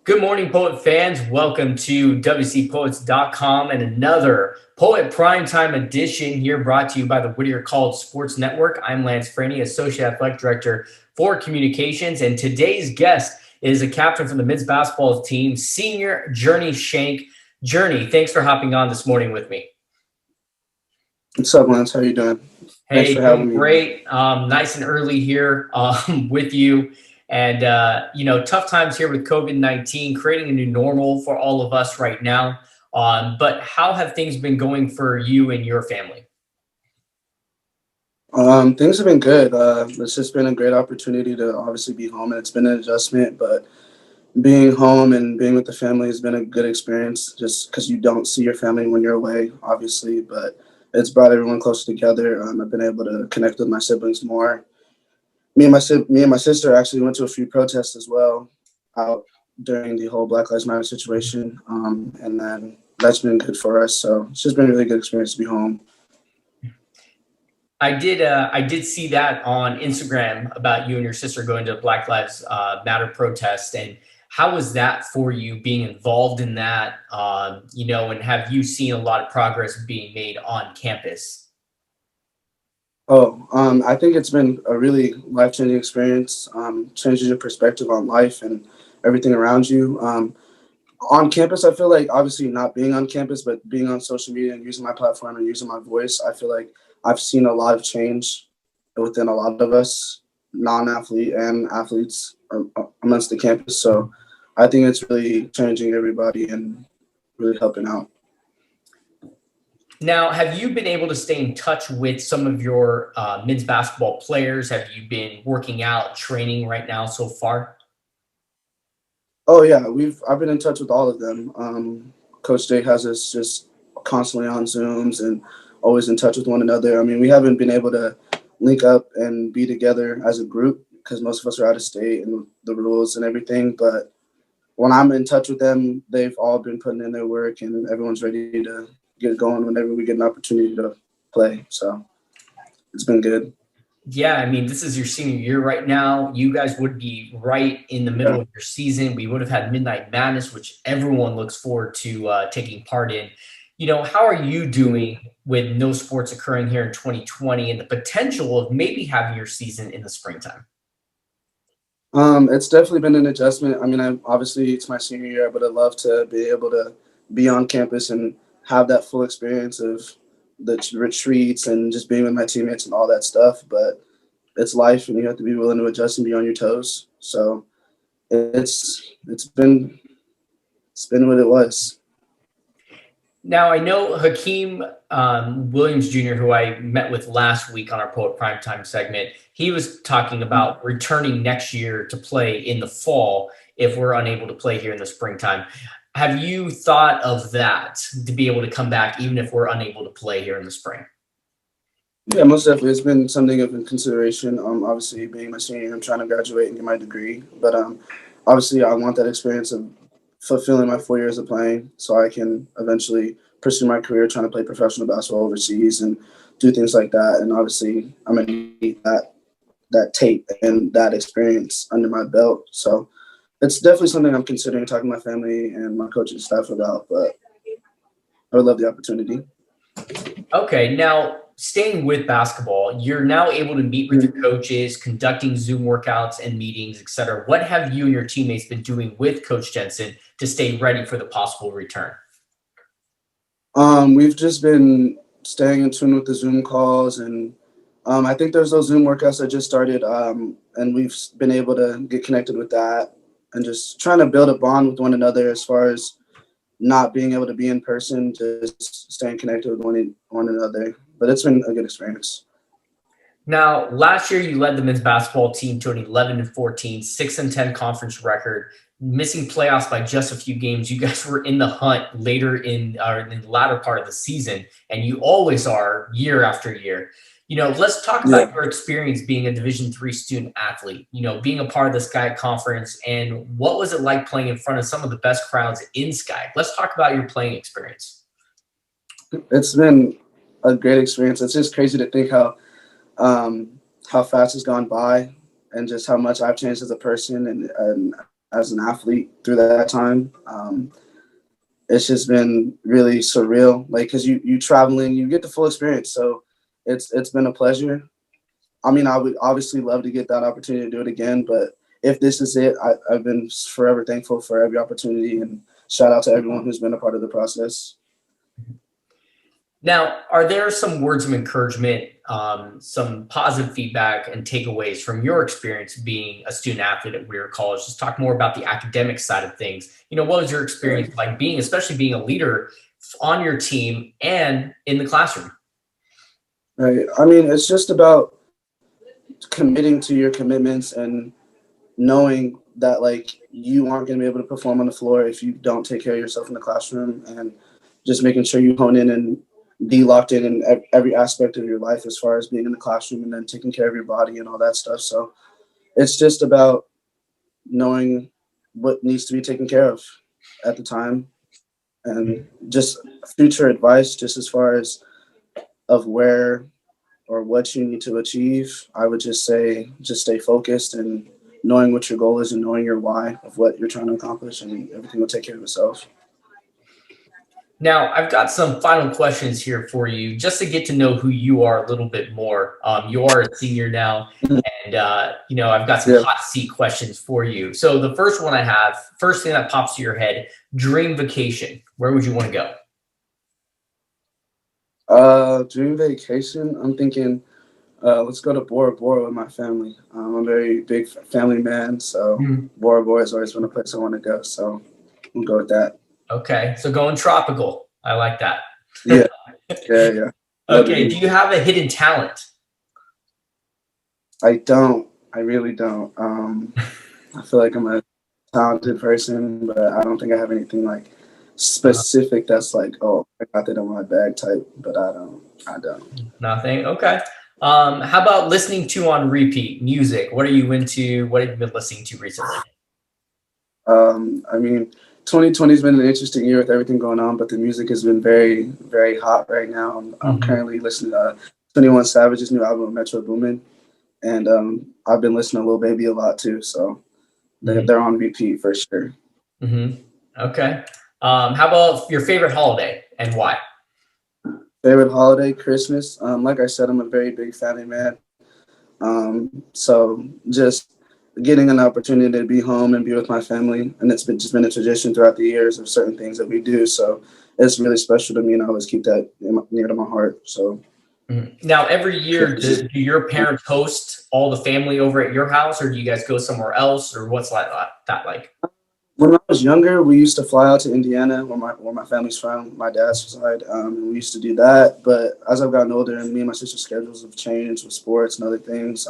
Good morning, Poet fans. Welcome to WCPoets.com and another Poet Primetime edition here brought to you by the Whittier College Sports Network. I'm Lance Franey, Associate Athletic Director for Communications, and today's guest is a captain from the men's basketball team, senior Journey Shank. Journey, thanks for hopping on this morning with me. What's up, Lance? How you doing? Thanks Hey, for doing having me. great. Nice and early here with you. And, tough times here with COVID-19, creating a new normal for all of us right now. But how have things been going for you and your family? Things have been good. It's just been a great opportunity to obviously be home, and it's been an adjustment. But being home and being with the family has been a good experience, just because you don't see your family when you're away, obviously. But it's brought everyone closer together. I've been able to connect with my siblings more. Me and my sister actually went to a few protests as well, out during the whole Black Lives Matter situation, and then that's been good for us. So it's just been a really good experience to be home. I did see that on Instagram about you and your sister going to Black Lives Matter protest. And how was that for you being involved in that? And have you seen a lot of progress being made on campus? I think it's been a really life changing experience. Changes your perspective on life and everything around you. On campus, I feel like obviously not being on campus, but being on social media and using my platform and using my voice, I feel like I've seen a lot of change within a lot of us, non-athlete and athletes amongst the campus. So I think it's really changing everybody and really helping out. Now, have you been able to stay in touch with some of your men's basketball players? Have you been working out, training right now so far? Oh yeah, I've been in touch with all of them. Coach Jay has us just constantly on Zooms and always in touch with one another. I mean, we haven't been able to link up and be together as a group because most of us are out of state and the rules and everything. But when I'm in touch with them, they've all been putting in their work and everyone's ready to get going whenever we get an opportunity to play. So it's been good. Yeah, I mean, this is your senior year right now. You guys would be right in the Yeah. middle of your season. We would have had Midnight Madness, which everyone looks forward to taking part in. How are you doing with no sports occurring here in 2020 and the potential of maybe having your season in the springtime? It's definitely been an adjustment. I mean, obviously it's my senior year, but I'd love to be able to be on campus and have that full experience of the retreats and just being with my teammates and all that stuff. But it's life, and you have to be willing to adjust and be on your toes. So it's been what it was. Now, I know Hakeem Williams Jr., who I met with last week on our Poet Primetime segment, he was talking about returning next year to play in the fall if we're unable to play here in the springtime. Have you thought of that to be able to come back even if we're unable to play here in the spring? Yeah, most definitely. It's been something of in consideration. Obviously, being my senior year, I'm trying to graduate and get my degree. But obviously, I want that experience of fulfilling my 4 years of playing, so I can eventually pursue my career, trying to play professional basketball overseas and do things like that. And obviously, I'm gonna need that tape and that experience under my belt. So it's definitely something I'm considering talking to my family and my coaching staff about. But I would love the opportunity. Okay, now staying with basketball, you're now able to meet with your coaches, conducting Zoom workouts and meetings, et cetera. What have you and your teammates been doing with Coach Jensen to stay ready for the possible return? We've just been staying in tune with the Zoom calls, and I think there's those Zoom workouts that just started, and we've been able to get connected with that, and just trying to build a bond with one another as far as not being able to be in person, just staying connected with one another. But it's been a good experience. Now, last year you led the men's basketball team to an 11-14, 6-10 conference record, missing playoffs by just a few games. You guys were in the hunt later in the latter part of the season, and you always are year after year. Let's talk Yeah. about your experience being a Division III student athlete. Being a part of the Sky Conference, and what was it like playing in front of some of the best crowds in Sky? Let's talk about your playing experience. It's been a great experience. It's just crazy to think um, how fast it's gone by and just how much I've changed as a person and as an athlete through that time. It's just been really surreal, like because you traveling, you get the full experience. So it's been a pleasure. I mean, I would obviously love to get that opportunity to do it again, but if this is it, I've been forever thankful for every opportunity, and shout out to everyone who's been a part of the process. Now, are there some words of encouragement, some positive feedback and takeaways from your experience being a student athlete at Weir College? Just talk more about the academic side of things. What was your experience like being, especially being a leader on your team and in the classroom? Right. I mean, it's just about committing to your commitments and knowing that like you aren't going to be able to perform on the floor if you don't take care of yourself in the classroom, and just making sure you hone in and be locked in every aspect of your life as far as being in the classroom and then taking care of your body and all that stuff. So it's just about knowing what needs to be taken care of at the time, and just future advice just as far as of where or what you need to achieve. I would just say just stay focused and knowing what your goal is and knowing your why of what you're trying to accomplish, and everything will take care of itself. Now, I've got some final questions here for you just to get to know who you are a little bit more. You are a senior now, and I've got some hot seat questions for you. So the first one I have, first thing that pops to your head, dream vacation. Where would you want to go? Dream vacation, I'm thinking let's go to Bora Bora with my family. I'm a very big family man, so Bora Bora has always been a place I want to go. So we'll go with that. Okay, so going tropical. I like that. Yeah. Okay, do you have a hidden talent? I don't. I really don't. I feel like I'm a talented person, but I don't think I have anything like specific that's like, oh, I got that on my bag type, but I don't. Nothing. Okay. How about listening to on repeat music? What are you into? What have you been listening to recently? I mean, 2020 has been an interesting year with everything going on, but the music has been very, very hot right now. I'm currently listening to 21 Savage's new album, Metro Boomin, and I've been listening to Lil Baby a lot too, so they're on repeat for sure. Okay. How about your favorite holiday and why? Favorite holiday, Christmas. Like I said, I'm a very big family man. So just getting an opportunity to be home and be with my family, and it's just been a tradition throughout the years of certain things that we do. So it's really special to me, and I always keep that near to my heart. So now, every year, do your parents host all the family over at your house, or do you guys go somewhere else, or what's that like? When I was younger, we used to fly out to Indiana, where my family's from, my dad's side, and we used to do that. But as I've gotten older, and me and my sister's schedules have changed with sports and other things,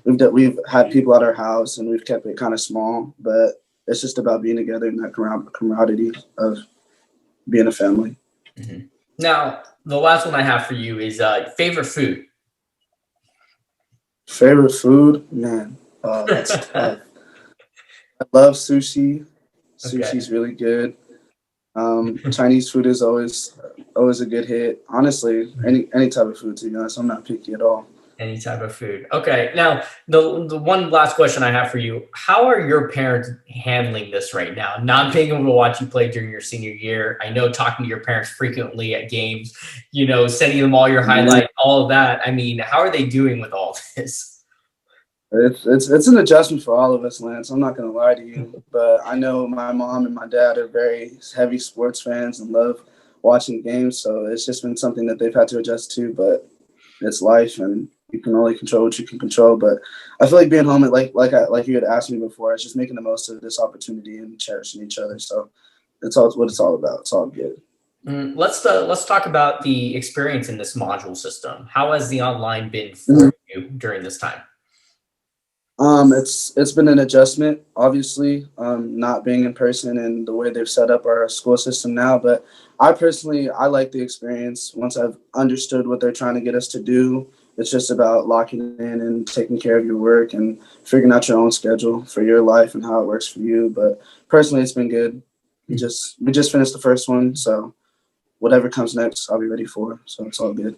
we've had people at our house, and we've kept it kind of small. But it's just about being together and that camaraderie of being a family. Now, the last one I have for you is favorite food. Favorite food, man, that's tough. I love sushi. Sushi's really good. Chinese food is always a good hit. Honestly, any type of food, to be honest, I'm not picky at all. Any type of food. Okay. Now, the one last question I have for you: how are your parents handling this right now? Not being able to watch you play during your senior year. I know talking to your parents frequently at games, sending them all your highlights, all of that. I mean, how are they doing with all this? It's an adjustment for all of us, Lance. I'm not gonna lie to you, but I know my mom and my dad are very heavy sports fans and love watching games. So it's just been something that they've had to adjust to. But it's life, and you can only control what you can control. But I feel like being home, like you had asked me before, it's just making the most of this opportunity and cherishing each other. So it's all what it's all about. It's all good. Let's talk about the experience in this module system. How has the online been for you during this time? It's been an adjustment, obviously, not being in person and the way they've set up our school system now. But I like the experience. Once I've understood what they're trying to get us to do, it's just about locking in and taking care of your work and figuring out your own schedule for your life and how it works for you. But personally, it's been good. We just finished the first one, so whatever comes next, I'll be ready for. So it's all good.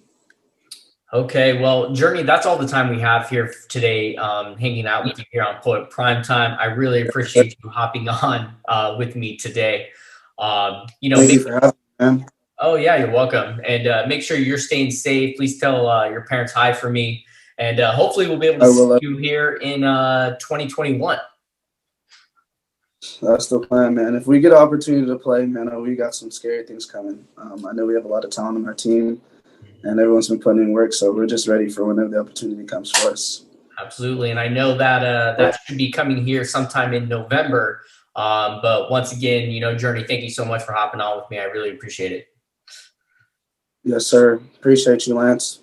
Okay, well, Journey, that's all the time we have here today, hanging out with you here on Poet Primetime. I really appreciate you hopping on with me today. Thank you Make for having me, man. Oh yeah, you're welcome, and make sure you're staying safe. Please tell your parents hi for me, and hopefully we'll be able to I see will. you here in 2021. That's the plan, man. If we get an opportunity to play, man, we got some scary things coming. I know we have a lot of talent on our team, and everyone's been putting in work, so we're just ready for whenever the opportunity comes for us. Absolutely, and I know that that should be coming here sometime in November. But once again, Journey, thank you so much for hopping on with me. I really appreciate it. Yes, sir. Appreciate you, Lance.